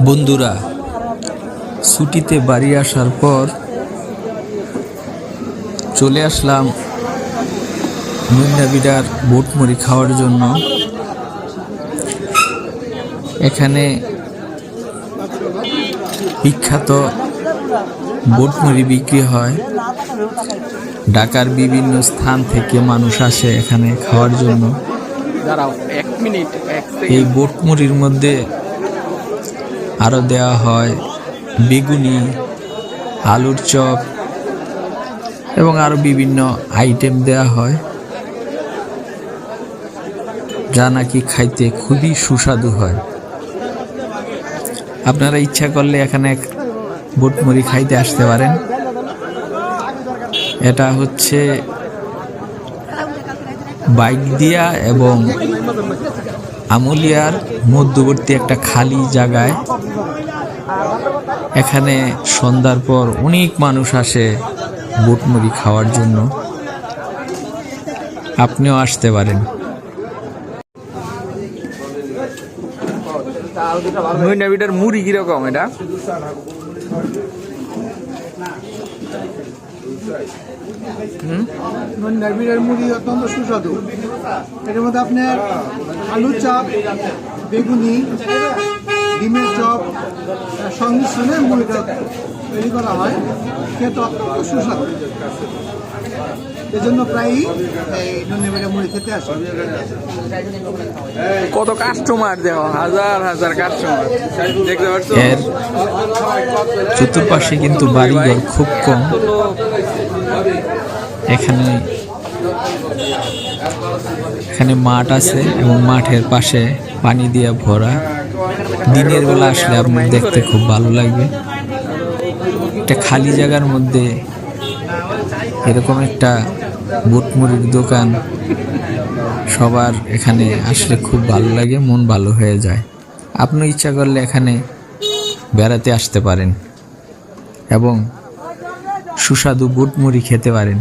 বন্ধুরা, ছুটিতে বাড়ি আসার পর চলে আসলাম মইনাবিরার বুটমুড়ি খাওয়ার জন্য। এখানে বিখ্যাত বুটমুড়ি বিক্রি হয়। ঢাকার বিভিন্ন স্থান থেকে মানুষ আসে এখানে খাওয়ার জন্য। এই বুটমুড়ির মধ্যে আরও দেওয়া হয় বেগুনি, আলুর চপ এবং আরও বিভিন্ন আইটেম দেওয়া হয়, যা নাকি খাইতে খুবই সুস্বাদু হয়। আপনারা ইচ্ছা করলে এখানে বুটমুড়ি খাইতে আসতে পারেন। এটা হচ্ছে বাইকদিয়া এবং আমুলিয়ার মধ্যবর্তী একটা খালি জায়গায়। এখানে সন্ধ্যার পর অনেক মানুষ আসে বুটমুড়ি খাওয়ার জন্য। আপনিও আসতে পারেন। মইনাবিরার মুড়ি কিরকম? এটা মইনাবিরার মুড়ি অত্যন্ত সুস্বাদু। এটার মধ্যে আপনার আলুর চপ, বেগুনি, ডিমের চপ সংমিশ্রণে মুড়িটা তৈরি করা হয়। খেতে অত্যন্ত সুস্বাদু, এজন্য প্রায়ই এই মইনাবিরা মুড়ি খেতে আসে। কত কাস্টমার, দেখো হাজার হাজার কাস্টমার দেখতে পাচ্ছ। এর চতুর্পাশে কিন্তু বাড়িঘর খুব কম। এখানে মাঠ আছে এবং মাঠের পাশে পানি দিয়ে ভরা। দিনের বেলা আসলে আপনার দেখতে খুব ভালো লাগবে। একটা খালি জায়গার মধ্যে এরকম একটা বুটমুড়ির দোকান, সবার এখানে আসলে খুব ভালো লাগে, মন ভালো হয়ে যায়। আপনি ইচ্ছা করলে এখানে বেড়াতে আসতে পারেন এবং সুস্বাদু বুটমুড়ি খেতে পারেন।